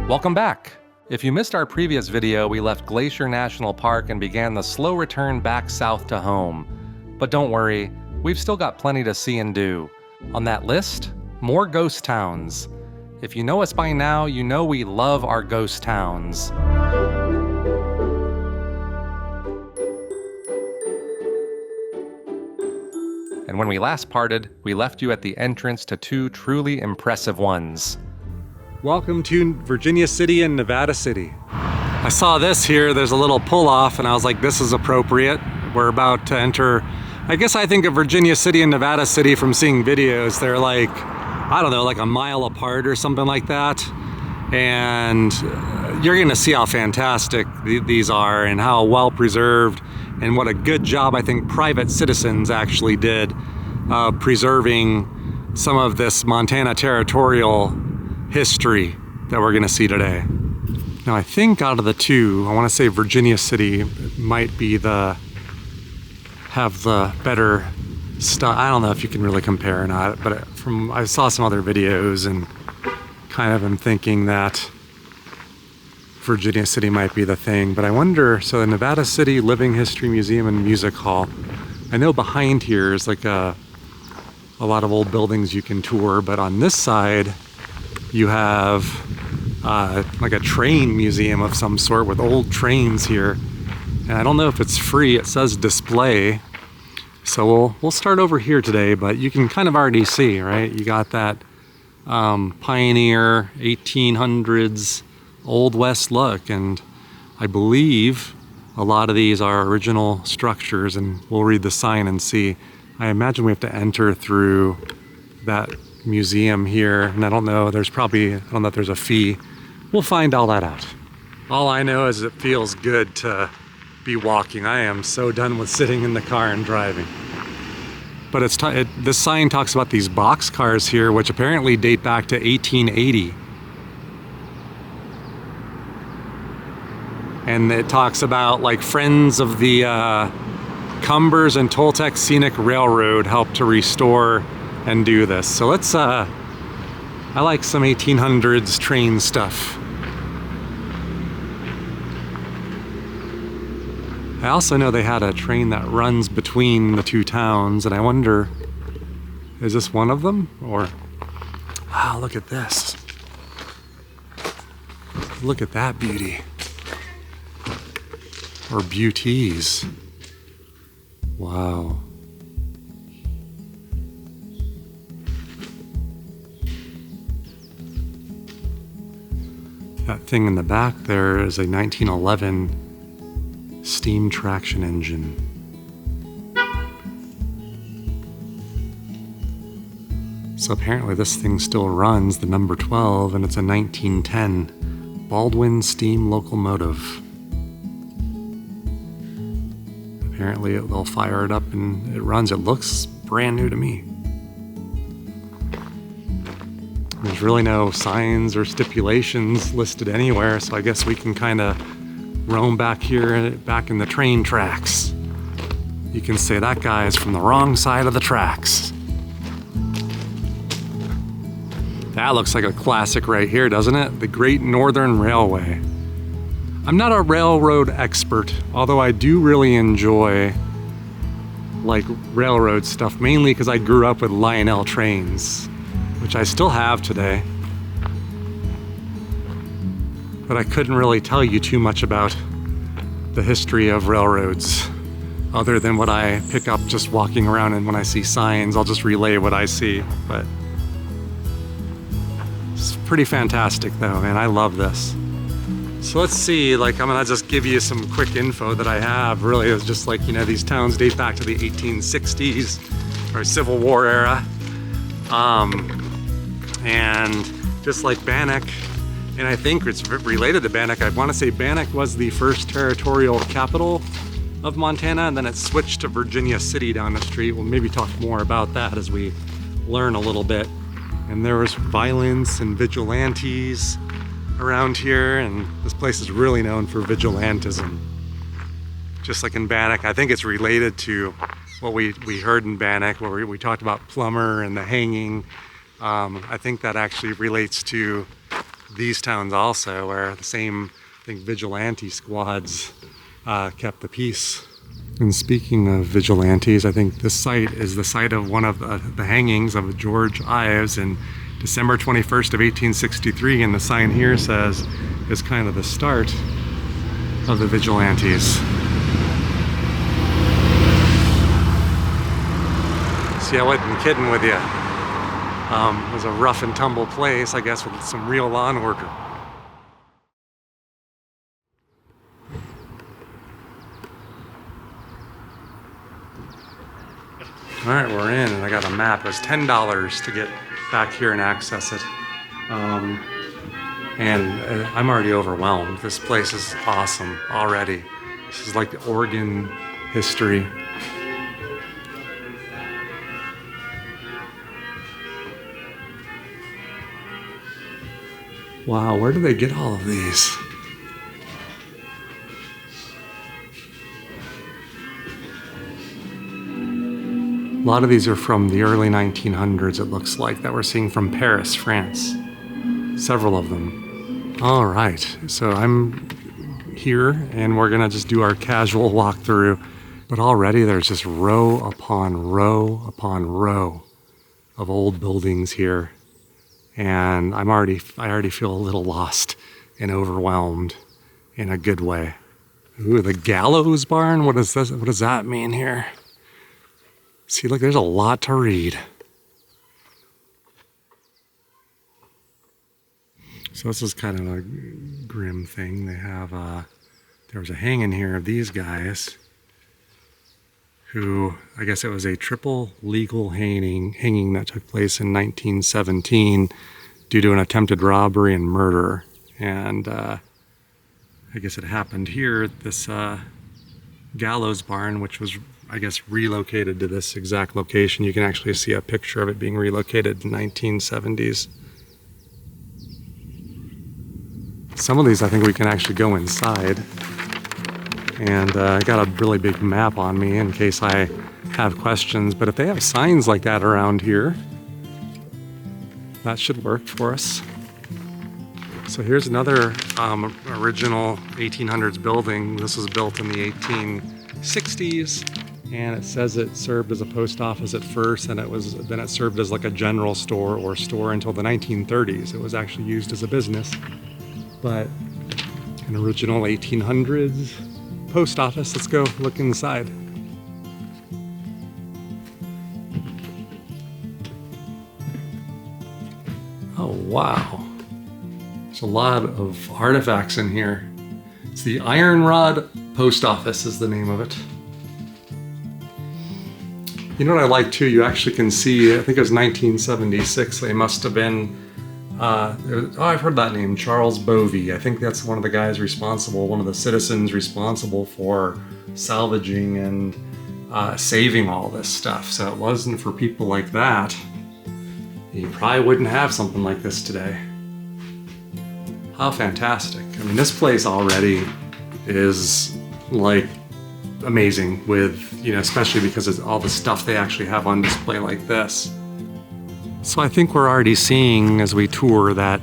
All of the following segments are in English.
Welcome back. If you missed our previous video, we left Glacier National Park and began the slow return back south to home. But don't worry, we've still got plenty to see and do. On that list, more ghost towns. If you know us by now, you know we love our ghost towns. And when we last parted, we left you at the entrance to two truly impressive ones. Welcome to Virginia City and Nevada City. I saw this here, there's a little pull-off, and I was like, this is appropriate. We're about to enter, I guess I think of Virginia City and Nevada City from seeing videos. They're like, I don't know, like a mile apart or something like that. And you're gonna see how fantastic these are and how well preserved and what a good job I think private citizens actually did preserving some of this Montana territorial history that we're gonna see today. Now I think out of the two, I wanna say Virginia City might be have the better stuff. I don't know if you can really compare or not, but I saw some other videos and kind of am thinking that Virginia City might be the thing, but I wonder, so the Nevada City Living History Museum and Music Hall, I know behind here is like a lot of old buildings you can tour, but on this side, you have like a train museum of some sort with old trains here. And I don't know if it's free, it says display. So we'll start over here today, but you can kind of already see, right? You got that pioneer 1800s Old West look. And I believe a lot of these are original structures, and we'll read the sign and see. I imagine we have to enter through that museum here, and I don't know if there's a fee. We'll find all that out. All I know is it feels good to be walking. I am so done with sitting in the car and driving. But this sign talks about these box cars here, which apparently date back to 1880. And it talks about like friends of the Cumbers and Toltec Scenic Railroad helped to restore and do this. So let's, I like some 1800s train stuff. I also know they had a train that runs between the two towns, and I wonder, is this one of them? Or, wow, look at this. Look at that beauty. Or beauties. Wow. That thing in the back there is a 1911 steam traction engine. So apparently this thing still runs, the number 12, and it's a 1910 Baldwin steam locomotive. Apparently they'll fire it up and it runs. It looks brand new to me. There's really no signs or stipulations listed anywhere, so I guess we can kind of roam back here, back in the train tracks. You can say that guy is from the wrong side of the tracks. That looks like a classic right here, doesn't it? The Great Northern Railway. I'm not a railroad expert, although I do really enjoy like railroad stuff, mainly because I grew up with Lionel trains, which I still have today. But I couldn't really tell you too much about the history of railroads other than what I pick up just walking around, and when I see signs, I'll just relay what I see. But it's pretty fantastic though, man. I love this. So let's see, like I'm gonna just give you some quick info that I have. Really, it's just like, you know, these towns date back to the 1860s or Civil War era. And just like Bannock, and I think it's related to Bannock. I want to say Bannock was the first territorial capital of Montana, and then it switched to Virginia City down the street. We'll maybe talk more about that as we learn a little bit. And there was violence and vigilantes around here, and this place is really known for vigilantism. Just like in Bannock, I think it's related to what we heard in Bannock, where we talked about Plummer and the hanging. I think that actually relates to these towns also, where the same, I think, vigilante squads kept the peace. And speaking of vigilantes, I think this site is the site of one of the hangings of George Ives in December 21st of 1863, and the sign here says is kind of the start of the vigilantes. See, I wasn't kidding with you. It was a rough and tumble place, I guess, with some real law and order. All right, we're in, and I got a map. It was $10 to get back here and access it. And I'm already overwhelmed. This place is awesome already. This is like the Oregon history. Wow, where do they get all of these? A lot of these are from the early 1900s, it looks like, that we're seeing from Paris, France. Several of them. All right, so I'm here and we're gonna just do our casual walkthrough. But already there's just row upon row upon row of old buildings here. And I already feel a little lost and overwhelmed in a good way. Ooh, the gallows barn? What is this? What does that mean here? See, look, there's a lot to read. So this is kind of a grim thing. They have, there was a hanging here of these guys who, I guess it was a triple legal hanging that took place in 1917 due to an attempted robbery and murder. And I guess it happened here at this gallows barn, which was, I guess, relocated to this exact location. You can actually see a picture of it being relocated in the 1970s. Some of these I think we can actually go inside. And I got a really big map on me in case I have questions. But if they have signs like that around here, that should work for us. So here's another original 1800s building. This was built in the 1860s. And it says it served as a post office at first, and then it served as like a general store or store until the 1930s. It was actually used as a business. But an original 1800s post office. Let's go look inside. Oh, wow. There's a lot of artifacts in here. It's the Iron Rod Post Office is the name of it. You know what I like too? You actually can see, I think it was 1976, they must have been, I've heard that name, Charles Bovey. I think that's one of the guys responsible, one of the citizens responsible for salvaging and saving all this stuff. So it wasn't for people like that, you probably wouldn't have something like this today. How fantastic. I mean, this place already is like amazing with, you know, especially because of all the stuff they actually have on display like this. So I think we're already seeing as we tour that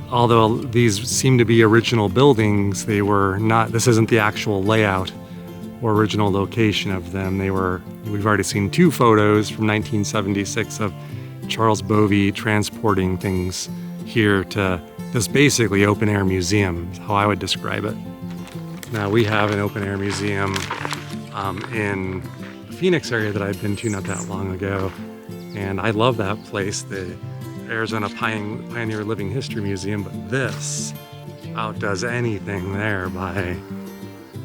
although these seem to be original buildings, they were not, this isn't the actual layout or original location of them. We've already seen two photos from 1976 of Charles Bovey transporting things here to this basically open air museum, is how I would describe it. Now we have an open air museum in the Phoenix area that I've been to not that long ago. And I love that place, the Arizona Pioneer Living History Museum, but this outdoes anything there by,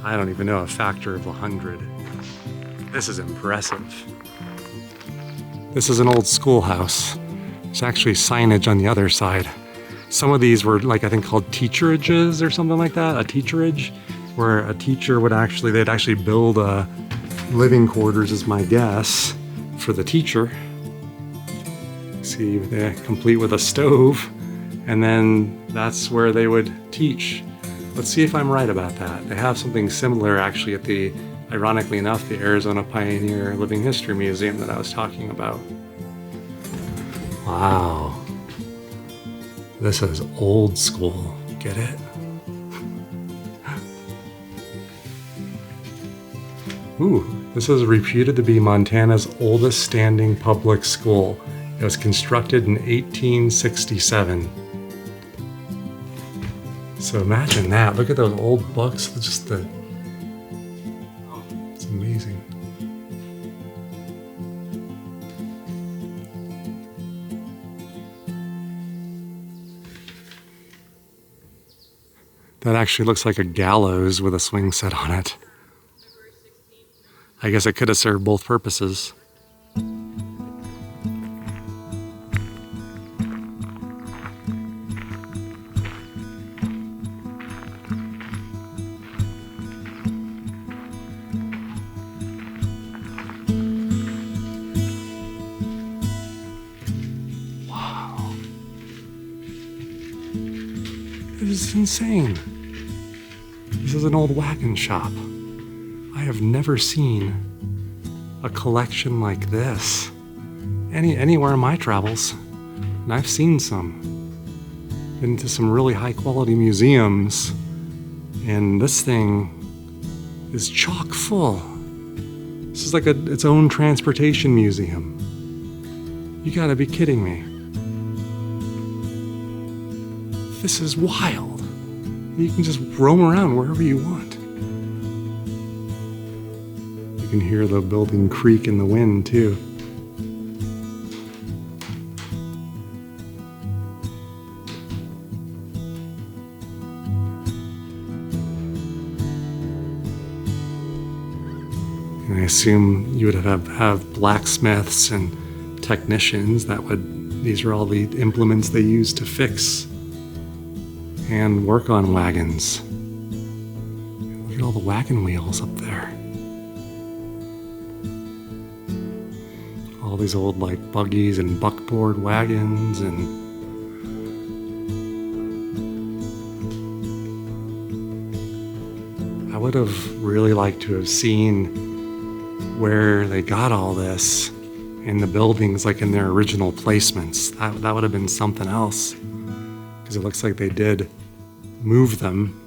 I don't even know, a factor of 100. This is impressive. This is an old schoolhouse. There's actually signage on the other side. Some of these were like, I think called teacherages or something like that, a teacherage, where a teacher would actually, they'd actually build a living quarters is my guess for the teacher. See, they're complete with a stove, and then that's where they would teach. Let's see if I'm right about that. They have something similar actually at the, ironically enough, the Arizona Pioneer Living History Museum that I was talking about. Wow. This is old school. Get it? Ooh, this is reputed to be Montana's oldest standing public school. It was constructed in 1867. So imagine that. Look at those old books. It's amazing. That actually looks like a gallows with a swing set on it. I guess it could have served both purposes. Wow. This is insane. This is an old wagon shop. I have never seen a collection like this anywhere in my travels. And I've seen some. Been to some really high quality museums, and this thing is chock full. This is like its own transportation museum. You gotta be kidding me. This is wild. You can just roam around wherever you want. You can hear the building creak in the wind too. And I assume you would have blacksmiths and technicians these are all the implements they use to fix and work on wagons. Look at all the wagon wheels up there. All these old like buggies and buckboard wagons and I would have really liked to have seen where they got all this in the buildings, like in their original placements. That would have been something else, because it looks like they did move them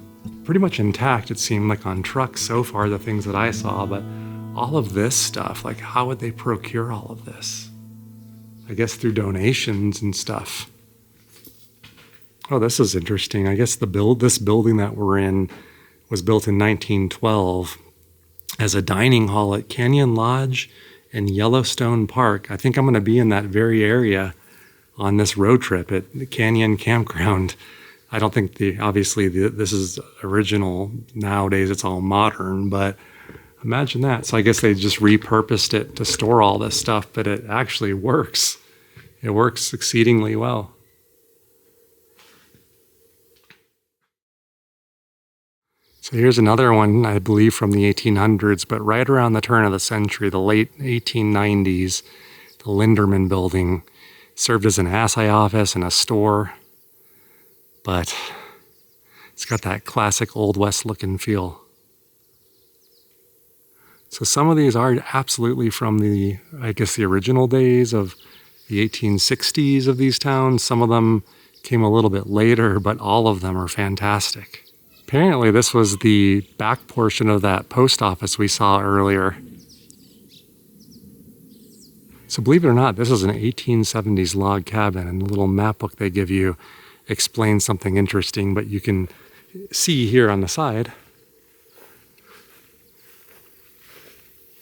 pretty much intact, it seemed like, on trucks so far, the things that I saw. But all of this stuff, like, how would they procure all of this? I guess through donations and stuff. Oh, this is interesting. I guess this building that we're in was built in 1912 as a dining hall at Canyon Lodge and Yellowstone Park. I think I'm going to be in that very area on this road trip at the Canyon Campground. I don't think this is original. Nowadays it's all modern, but imagine that. So I guess they just repurposed it to store all this stuff, but it actually works. It works exceedingly well. So here's another one, I believe from the 1800s, but right around the turn of the century, the late 1890s, the Linderman building served as an assay office and a store, but it's got that classic Old West look and feel. So some of these are absolutely from the original days of the 1860s of these towns. Some of them came a little bit later, but all of them are fantastic. Apparently this was the back portion of that post office we saw earlier. So believe it or not, this is an 1870s log cabin, and the little map book they give you explains something interesting, but you can see here on the side,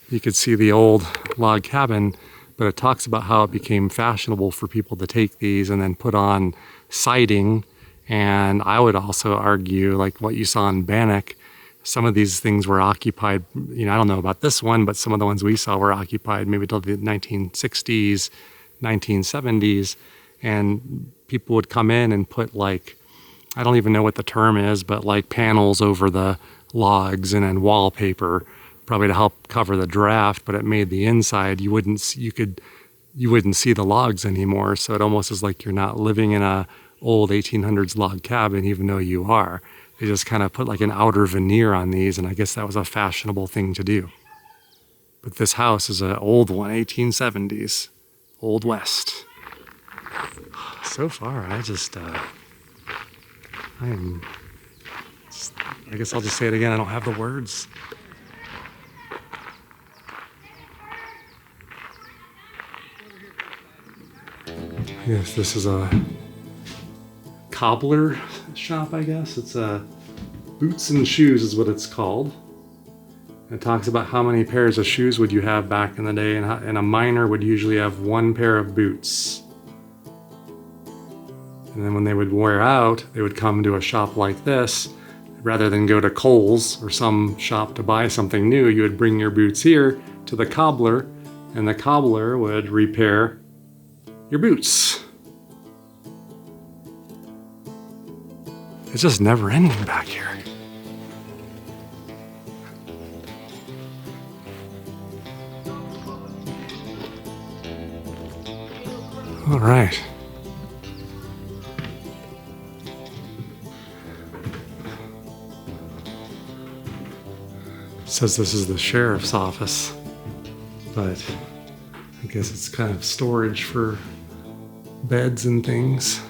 you could see the old log cabin, but it talks about how it became fashionable for people to take these and then put on siding. And I would also argue, like what you saw in Bannock, some of these things were occupied, I don't know about this one, but some of the ones we saw were occupied maybe till the 1960s, 1970s. And people would come in and put I don't even know what the term is, but like panels over the logs and then wallpaper, probably to help cover the draft, but it made the inside, you wouldn't see the logs anymore. So it almost is like you're not living in a old 1800s log cabin, even though you are. They just kind of put like an outer veneer on these, and I guess that was a fashionable thing to do. But this house is an old one, 1870s, Old West. So far, I guess I'll just say it again. I don't have the words. Yes, this is a cobbler shop, I guess. It's a Boots and Shoes is what it's called. It talks about how many pairs of shoes would you have back in the day, and a miner would usually have one pair of boots. And then when they would wear out, they would come to a shop like this. Rather than go to Kohl's or some shop to buy something new, you would bring your boots here to the cobbler, and the cobbler would repair your boots. It's just never ending back here. All right. It says this is the sheriff's office, but I guess it's kind of storage for beds and things.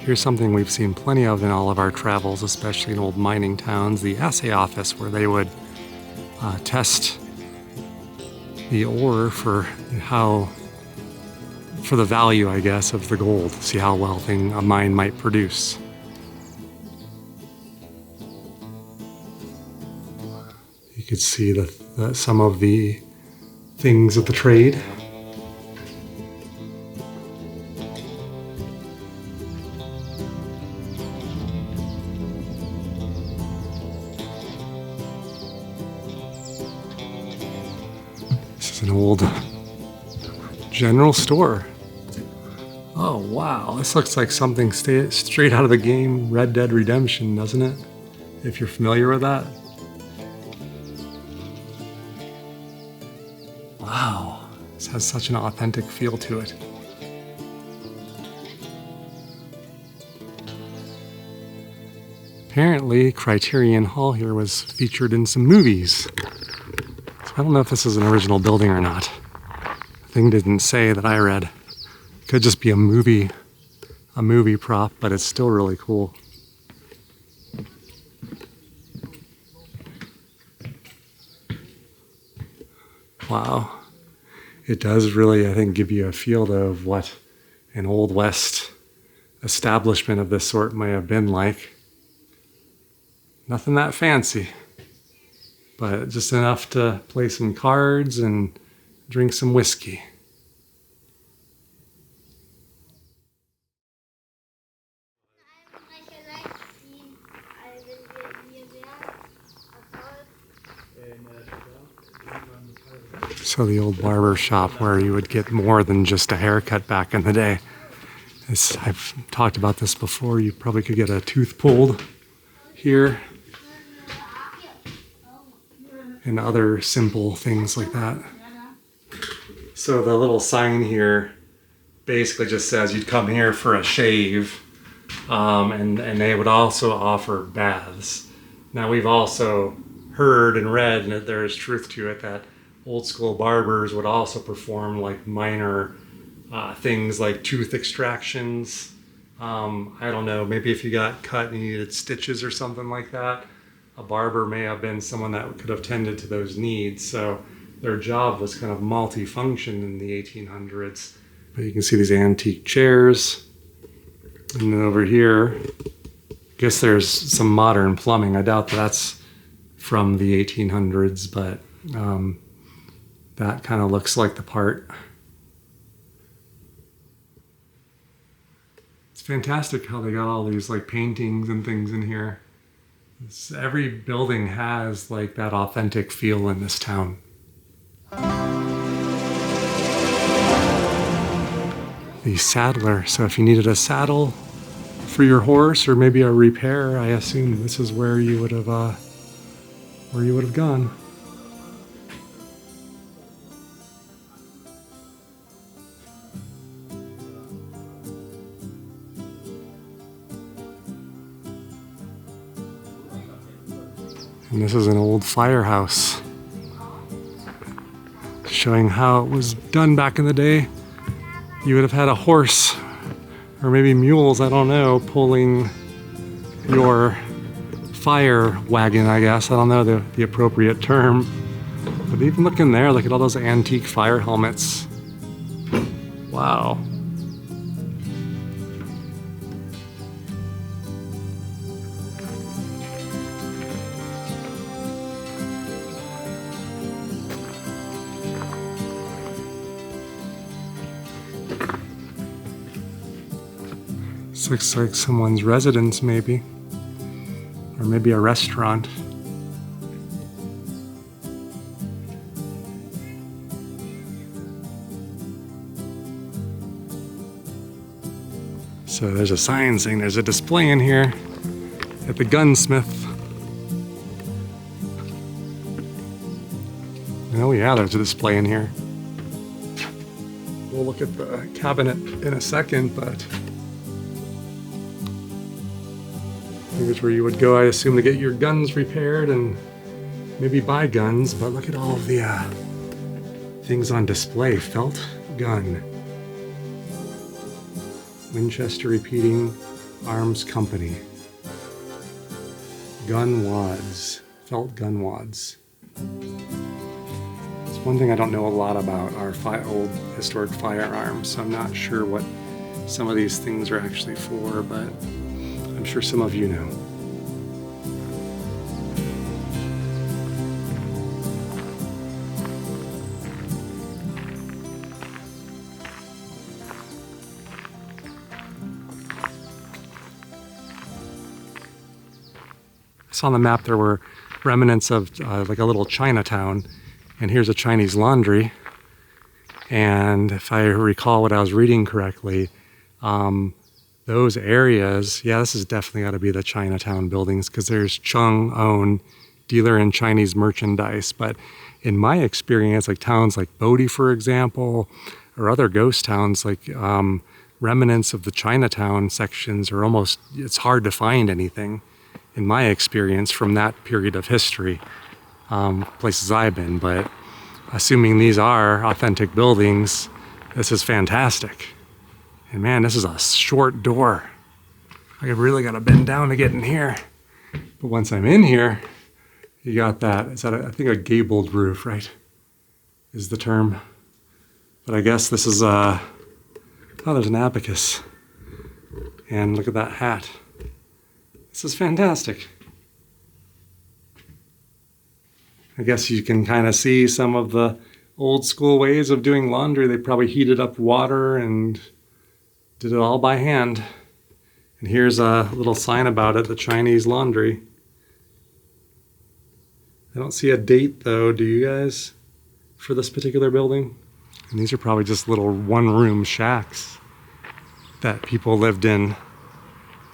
Here's something we've seen plenty of in all of our travels, especially in old mining towns, the assay office, where they would test the ore for the value, I guess, of the gold, see how well a mine might produce. You could see some of the things of the trade. An old general store. Oh wow, this looks like something straight out of the game Red Dead Redemption, doesn't it? If you're familiar with that. Wow, this has such an authentic feel to it. Apparently, Criterion Hall here was featured in some movies. I don't know if this is an original building or not. The thing didn't say that I read. It could just be a movie prop, but it's still really cool. Wow. It does really, I think, give you a feel though of what an Old West establishment of this sort may have been like. Nothing that fancy, but just enough to play some cards and drink some whiskey. So the old barber shop where you would get more than just a haircut back in the day. I've talked about this before. You probably could get a tooth pulled here and other simple things like that. So the little sign here basically just says you'd come here for a shave, and they would also offer baths. Now we've also heard and read, and there's truth to it, that old school barbers would also perform like minor things like tooth extractions. I don't know, maybe if you got cut and you needed stitches or something like that, a barber may have been someone that could have tended to those needs. So their job was kind of multi-function in the 1800s. But you can see these antique chairs. And then over here, I guess there's some modern plumbing. I doubt that's from the 1800s, but that kind of looks like the part. It's fantastic how they got all these like paintings and things in here. Every building has like that authentic feel in this town. The saddler. So if you needed a saddle for your horse or maybe a repair, I assume this is where you would have gone. And this is an old firehouse, showing how it was done back in the day. You would have had a horse, or maybe mules, I don't know, pulling your fire wagon, I guess. I don't know the appropriate term. But even look in there, look at all those antique fire helmets. Wow. This looks like someone's residence, maybe. Or maybe a restaurant. So there's a sign saying there's a display in here at the gunsmith. Oh yeah, there's a display in here. We'll look at the cabinet in a second, but here's where you would go, I assume, to get your guns repaired and maybe buy guns. But look at all of the things on display. Felt gun. Winchester Repeating Arms Company. Gun wads. Felt gun wads. It's one thing I don't know a lot about our old historic firearms, so I'm not sure what some of these things are actually for, but I'm sure some of you know. I saw on the map there were remnants of like a little Chinatown, and here's a Chinese laundry. And if I recall what I was reading correctly, those areas, yeah, this has definitely got to be the Chinatown buildings, because there's Chung-owned dealer in Chinese merchandise. But in my experience, like towns like Bodie, for example, or other ghost towns, like remnants of the Chinatown sections are almost, it's hard to find anything, in my experience, from that period of history, places I've been. But assuming these are authentic buildings, this is fantastic. And man, this is a short door. I really got to bend down to get in here. But once I'm in here, you got that. Is that I think a gabled roof, right? Is the term. But I guess this is oh, there's an abacus. And look at that hat. This is fantastic. I guess you can kind of see some of the old school ways of doing laundry. They probably heated up water and did it all by hand. And here's a little sign about it, the Chinese laundry. I don't see a date though, do you guys, for this particular building? And these are probably just little one-room shacks that people lived in.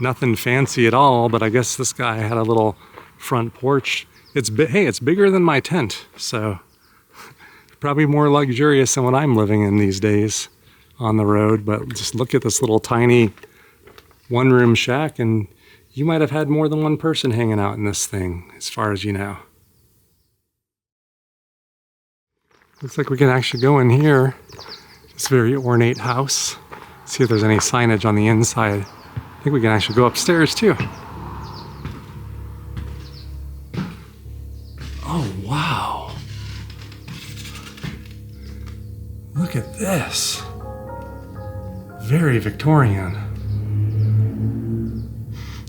Nothing fancy at all, but I guess this guy had a little front porch. Hey, it's bigger than my tent, so probably more luxurious than what I'm living in these days on the road. But just look at this little tiny one-room shack, and you might have had more than one person hanging out in this thing, as far as you know. Looks like we can actually go in here. This very ornate house. See if there's any signage on the inside. I think we can actually go upstairs too. Oh, wow. Look at this. Very Victorian.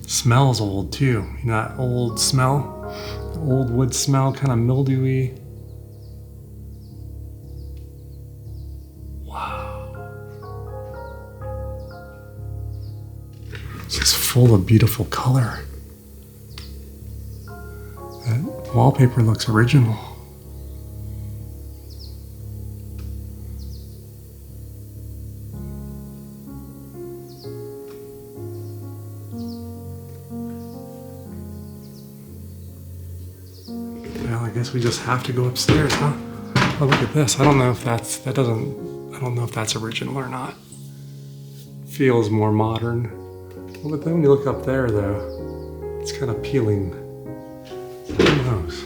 Smells old too. You know that old smell? The old wood smell, kind of mildewy. It's just full of beautiful color. That wallpaper looks original. Well, I guess we just have to go upstairs, huh? Oh, look at this. I don't know if that's original or not. Feels more modern. Well, but then when you look up there, though, it's kind of peeling. Who knows?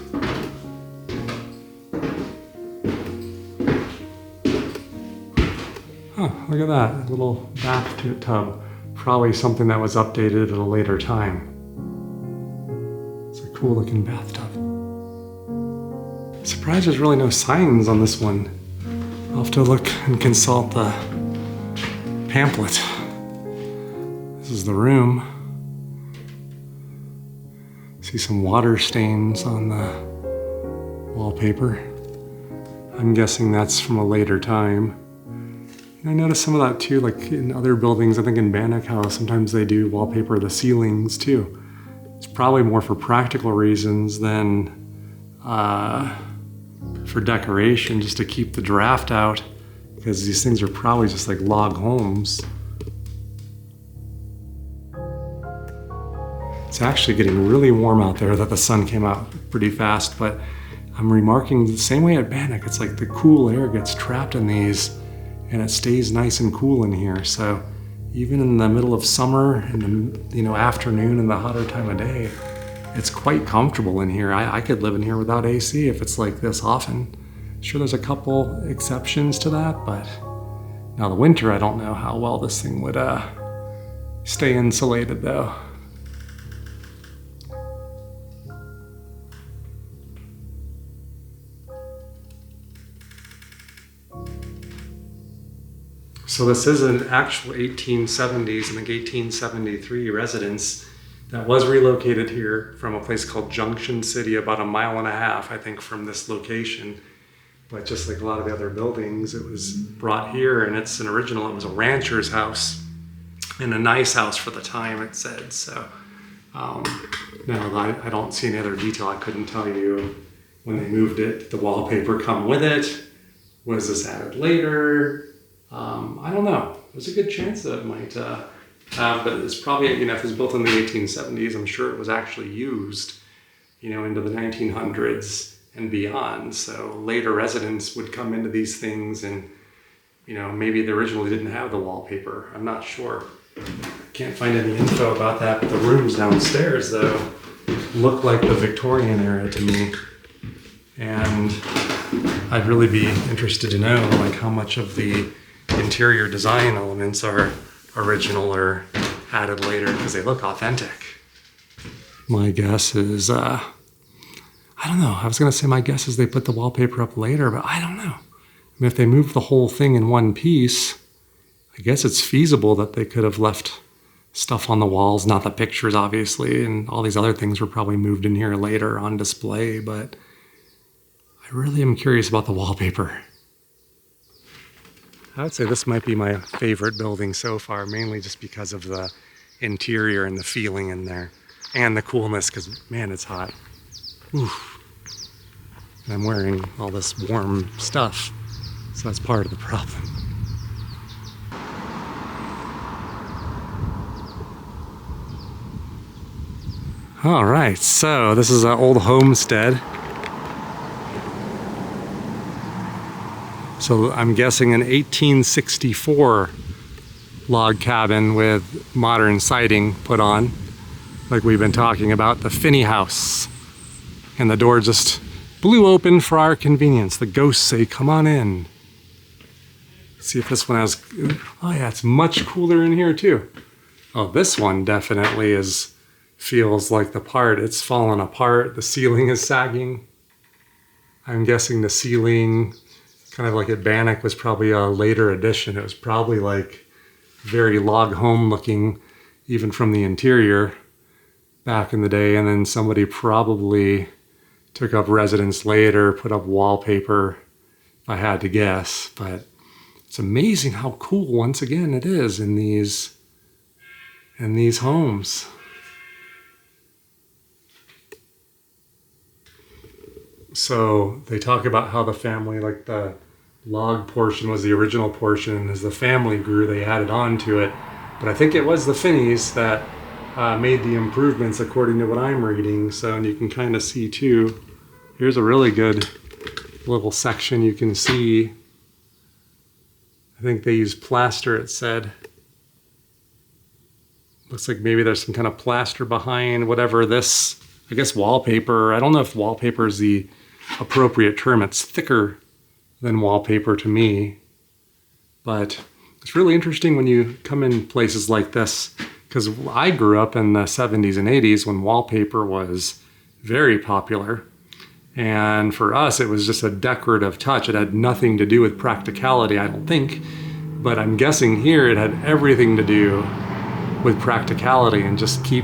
Huh, look at that, little bathtub. Probably something that was updated at a later time. It's a cool looking bathtub. Surprised there's really no signs on this one. I'll have to look and consult the pamphlet. This is the room. See some water stains on the wallpaper. I'm guessing that's from a later time. And I noticed some of that too, like in other buildings. I think in Bannock House, sometimes they do wallpaper the ceilings too. It's probably more for practical reasons than for decoration, just to keep the draft out, because these things are probably just like log homes. It's actually getting really warm out there, that the sun came out pretty fast, but I'm remarking the same way at Bannock. It's like the cool air gets trapped in these and it stays nice and cool in here. So even in the middle of summer, in the afternoon and the hotter time of day, it's quite comfortable in here. I could live in here without AC if it's like this often. Sure, there's a couple exceptions to that, but now the winter, I don't know how well this thing would stay insulated though. So this is an actual 1870s, I think 1873 residence that was relocated here from a place called Junction City, about 1.5 miles, I think, from this location. But just like a lot of the other buildings, it was brought here, and it's an original. It was a rancher's house and a nice house for the time, it said. So no, I don't see any other detail. I couldn't tell you when they moved it. Did the wallpaper come with it? Was this added later? I don't know. There's a good chance that it might have, but it's probably, if it was built in the 1870s, I'm sure it was actually used, into the 1900s and beyond. So later residents would come into these things and, maybe they originally didn't have the wallpaper. I'm not sure. Can't find any info about that, but the rooms downstairs, though, look like the Victorian era to me. And I'd really be interested to know, like, how much of the interior design elements are original or added later, because they look authentic. My guess is, I don't know. I was going to say my guess is they put the wallpaper up later, but I don't know. If they moved the whole thing in one piece, I guess it's feasible that they could have left stuff on the walls, not the pictures, obviously, and all these other things were probably moved in here later on display, but I really am curious about the wallpaper. I would say this might be my favorite building so far, mainly just because of the interior and the feeling in there, and the coolness, because, man, it's hot. Oof. And I'm wearing all this warm stuff, so that's part of the problem. All right, so this is an old homestead. So I'm guessing an 1864 log cabin with modern siding put on, like we've been talking about, the Finney house. And the door just blew open for our convenience. The ghosts say, come on in. Let's see if this one has, oh yeah, it's much cooler in here too. Oh, this one definitely feels like the part. It's fallen apart. The ceiling is sagging. I'm guessing the ceiling, kind of like at Bannock, was probably a later addition. It was probably like very log home looking, even from the interior back in the day. And then somebody probably took up residence later, put up wallpaper, if I had to guess. But it's amazing how cool, once again, it is in these homes. So they talk about how the family, like the log portion was the original portion, and as the family grew, they added on to it. But I think it was the Finneys that made the improvements, according to what I'm reading. So, and you can kind of see too, here's a really good little section you can see. I think they used plaster, it said. Looks like maybe there's some kind of plaster behind whatever this, I guess wallpaper. I don't know if wallpaper is the appropriate term. It's thicker than wallpaper to me. But it's really interesting when you come in places like this, because I grew up in the 70s and 80s when wallpaper was very popular. And for us, it was just a decorative touch. It had nothing to do with practicality, I don't think. But I'm guessing here it had everything to do with practicality and just keep,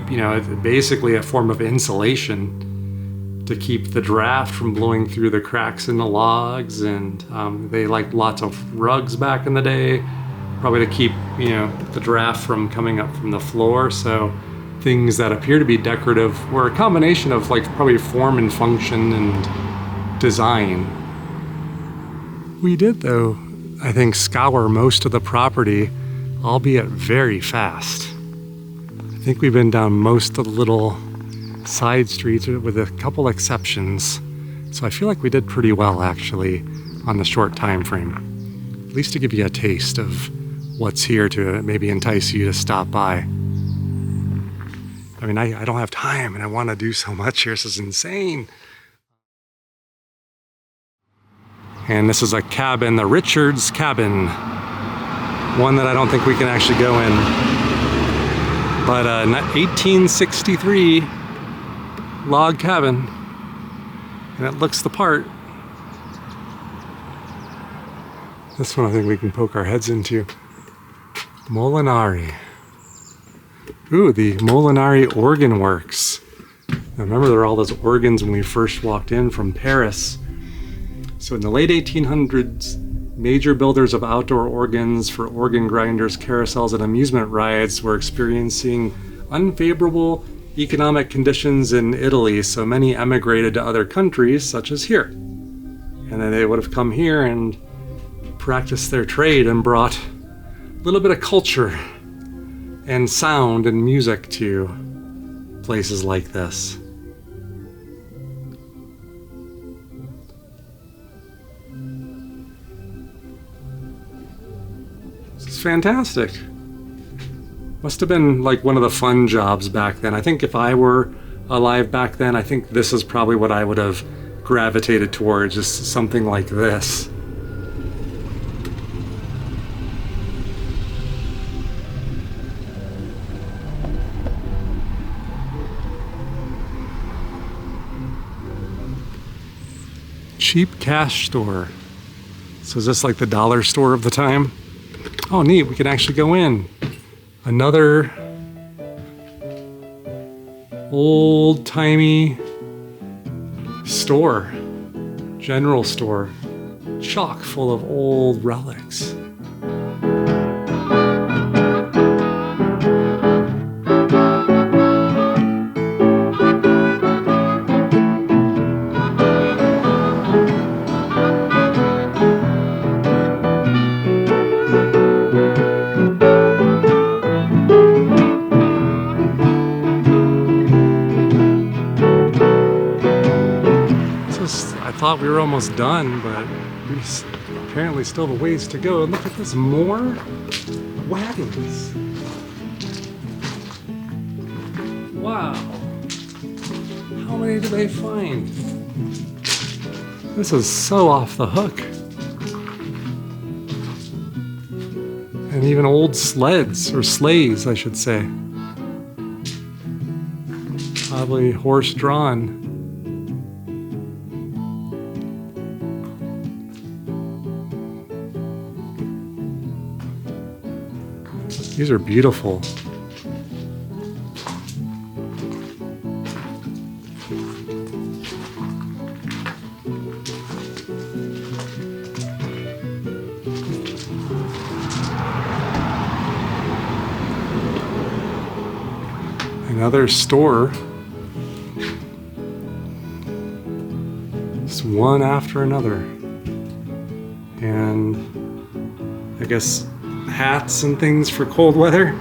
basically a form of insulation to keep the draft from blowing through the cracks in the logs. And they liked lots of rugs back in the day, probably to keep, the draft from coming up from the floor. So things that appear to be decorative were a combination of probably form and function and design. We did, though, I think, scour most of the property, albeit very fast. I think we've been down most of the little side streets with a couple exceptions. So I feel like we did pretty well, actually, on the short time frame. At least to give you a taste of what's here to maybe entice you to stop by. I mean, I don't have time and I want to do so much here. This is insane. And this is a cabin, the Richards cabin. One that I don't think we can actually go in. But 1863 log cabin. And it looks the part. This one I think we can poke our heads into. Molinari. Ooh, the Molinari Organ Works. Now remember, there were all those organs when we first walked in from Paris. So in the late 1800s, major builders of outdoor organs for organ grinders, carousels, and amusement rides were experiencing unfavorable economic conditions in Italy, so many emigrated to other countries, such as here. And then they would have come here and practiced their trade and brought a little bit of culture and sound and music to places like this. This is fantastic. Must have been one of the fun jobs back then. I think if I were alive back then, I think this is probably what I would have gravitated towards, just something like this. Cheap cash store. So is this like the dollar store of the time? Oh, neat, we can actually go in. Another old-timey store, general store, chock full of old relics. I thought we were almost done, but we apparently still have a ways to go. And look at this, more wagons. Wow. How many do they find? This is so off the hook. And even old sleds, or sleighs, I should say. Probably horse-drawn. These are beautiful. Another store. Just one after another. And I guess hats and things for cold weather.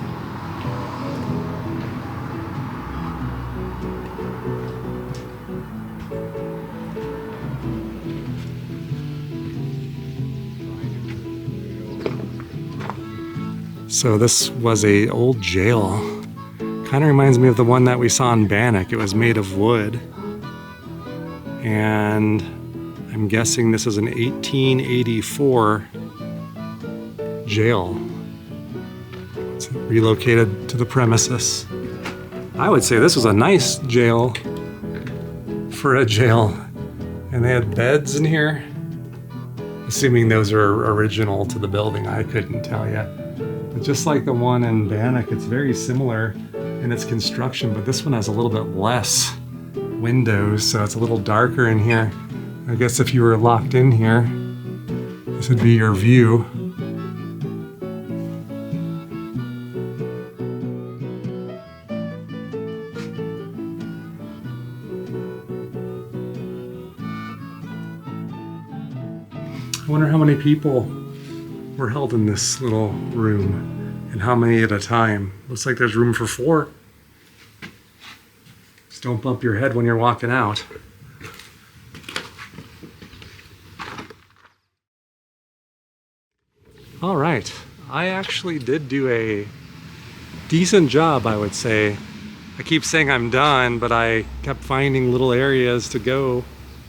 So this was a old jail, Kind of reminds me of the one that we saw in Bannock. It was made of wood. And I'm guessing this is an 1884 jail. It's relocated to the premises. I would say this was a nice jail for a jail. And they had beds in here. Assuming those are original to the building, I couldn't tell you. But just like the one in Bannock, it's very similar in its construction, but this one has a little bit less windows, so it's a little darker in here. I guess if you were locked in here, this would be your view. I wonder how many people were held in this little room and how many at a time. Looks like there's room for 4. Just don't bump your head when you're walking out. All right, I actually did do a decent job, I would say. I keep saying I'm done, but I kept finding little areas to go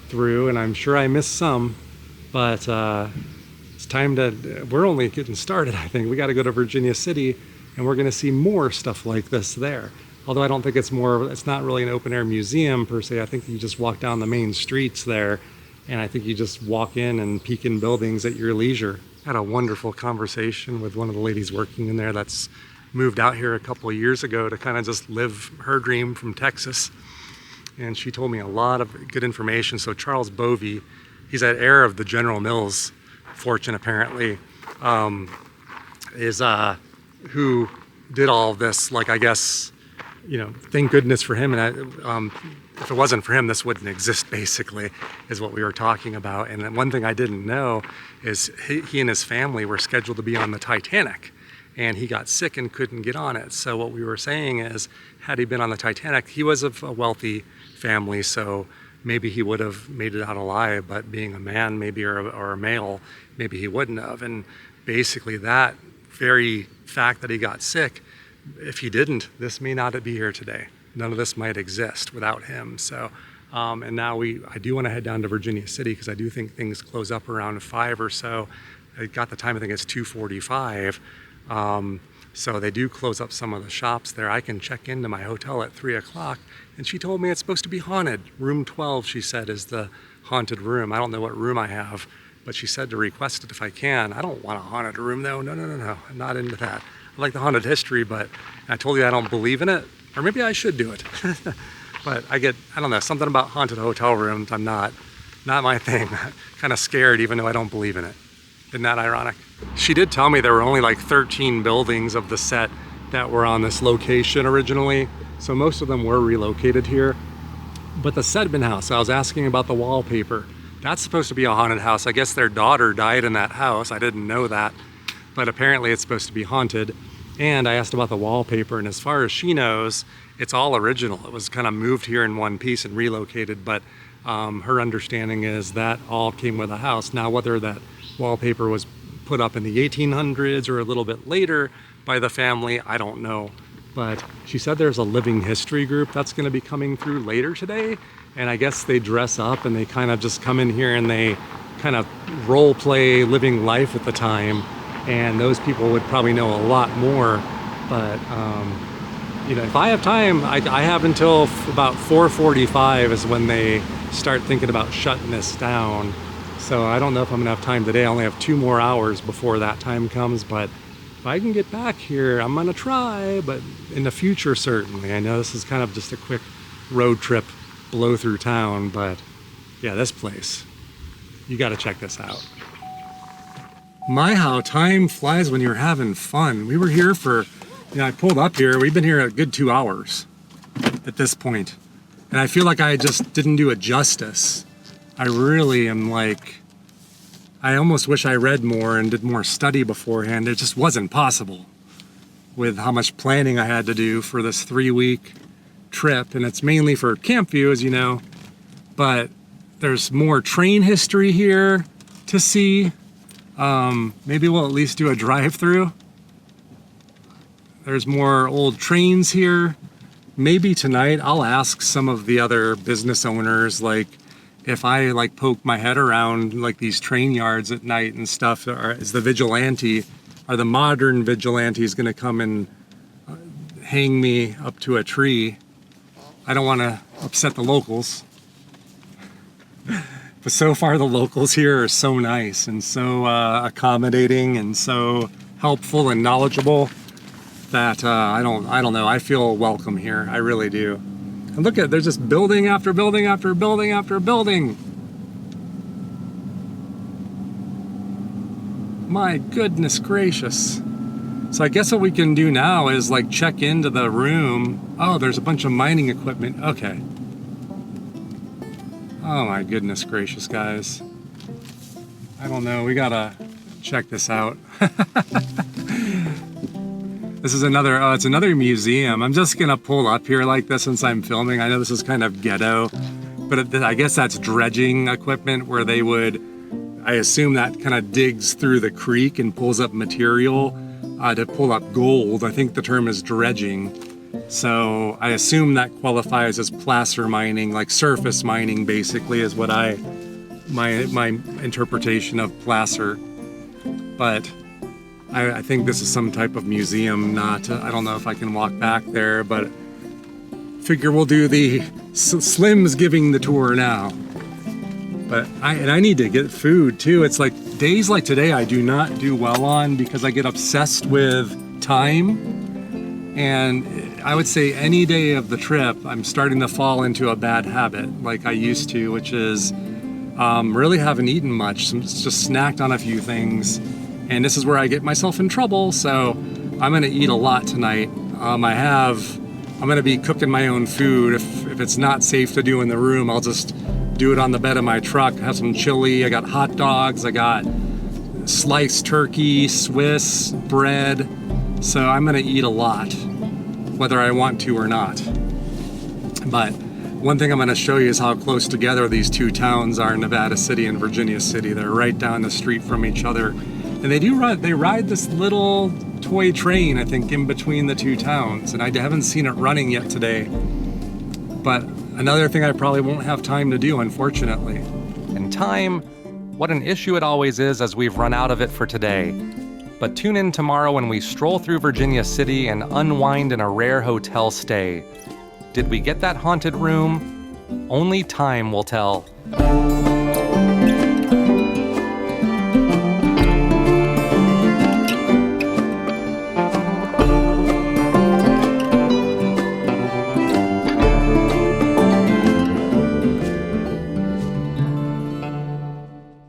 through, and I'm sure I missed some. But it's time to, we're only getting started, I think. We got to go to Virginia City, and we're going to see more stuff like this there. Although I don't think it's not really an open air museum per se. I think you just walk down the main streets there, and I think you just walk in and peek in buildings at your leisure. I had a wonderful conversation with one of the ladies working in there that's moved out here a couple of years ago to kind of just live her dream from Texas. And she told me a lot of good information. So Charles Bovey, he's that heir of the General Mills fortune, apparently, is who did all of this. Like, I guess, you know, thank goodness for him. And if it wasn't for him, this wouldn't exist, basically, is what we were talking about. And one thing I didn't know is he and his family were scheduled to be on the Titanic, and he got sick and couldn't get on it. So what we were saying is, had he been on the Titanic, he was of a wealthy family, so maybe he would have made it out alive, but being a man, maybe, or a male, maybe he wouldn't have. And basically that very fact that he got sick, if he didn't, this may not be here today. None of this might exist without him. So, and now I do want to head down to Virginia City, because I do think things close up around 5 or so. I got the time, I think it's 2:45. So they do close up some of the shops there. I can check into my hotel at 3 o'clock, and she told me it's supposed to be haunted. Room 12, she said, is the haunted room. I don't know what room I have, but she said to request it if I can. I don't want a haunted room, though. No. I'm not into that. I like the haunted history, but I told you I don't believe in it, or maybe I should do it. But I don't know, something about haunted hotel rooms, I'm not my thing. Kind of scared, even though I don't believe in it. Isn't that ironic? She did tell me there were only like 13 buildings of the set that were on this location originally. So most of them were relocated here. But the Sedman house, I was asking about the wallpaper. That's supposed to be a haunted house. I guess their daughter died in that house. I didn't know that. But apparently it's supposed to be haunted. And I asked about the wallpaper, and as far as she knows, it's all original. It was kind of moved here in one piece and relocated, but her understanding is that all came with a house. Now, whether that wallpaper was put up in the 1800s or a little bit later by the family, I don't know. But she said there's a living history group that's going to be coming through later today, and I guess they dress up and they kind of just come in here and they kind of role play living life at the time, and those people would probably know a lot more. But you know, if I have time, I have until about 4:45 is when they start thinking about shutting this down. So I don't know if I'm gonna have time today. I only have 2 more hours before that time comes, but if I can get back here, I'm gonna try, but in the future, certainly. I know this is kind of just a quick road trip, blow through town, but yeah, this place, you gotta check this out. My, how time flies when you're having fun. We were here for, I pulled up here, we've been here a good 2 hours at this point. And I feel like I just didn't do it justice. I really am like, I almost wish I read more and did more study beforehand. It just wasn't possible with how much planning I had to do for this 3-week trip. And it's mainly for Campview, as you know, but there's more train history here to see. Maybe we'll at least do a drive-through. There's more old trains here maybe tonight I'll ask some of the other business owners, like, if I like poke my head around like these train yards at night and stuff, is the vigilante, are the modern vigilantes going to come and hang me up to a tree? I don't want to upset the locals. But so far the locals here are so nice and so accommodating and so helpful and knowledgeable that I don't know, I feel welcome here. I really do. And look at, there's just building after building after building after building. My goodness gracious. So I guess what we can do now is like check into the room. Oh, there's a bunch of mining equipment. Okay. Oh my goodness gracious, guys. I don't know, we gotta check this out. This is another, it's another museum. I'm just gonna pull up here like this since I'm filming. I know this is kind of ghetto, but I guess that's dredging equipment where they would, I assume that kind of digs through the creek and pulls up material to pull up gold. I think the term is dredging. So I assume that qualifies as placer mining, like surface mining basically is what my interpretation of placer. But I think this is some type of museum, not, I don't know if I can walk back there, but figure we'll do the Slim's giving the tour now. But I need to get food too. It's like days like today I do not do well on because I get obsessed with time. And I would say any day of the trip, I'm starting to fall into a bad habit like I used to, which is really haven't eaten much, just snacked on a few things. And this is where I get myself in trouble, so I'm gonna eat a lot tonight. I'm gonna be cooking my own food. If it's not safe to do in the room, I'll just do it on the bed of my truck. Have some chili, I got hot dogs, I got sliced turkey, Swiss, bread. So I'm gonna eat a lot, whether I want to or not. But one thing I'm gonna show you is how close together these two towns are, Nevada City and Virginia City. They're right down the street from each other. And they ride this little toy train, I think, in between the two towns. And I haven't seen it running yet today. But another thing I probably won't have time to do, unfortunately. And time, what an issue it always is as we've run out of it for today. But tune in tomorrow when we stroll through Virginia City and unwind in a rare hotel stay. Did we get that haunted room? Only time will tell.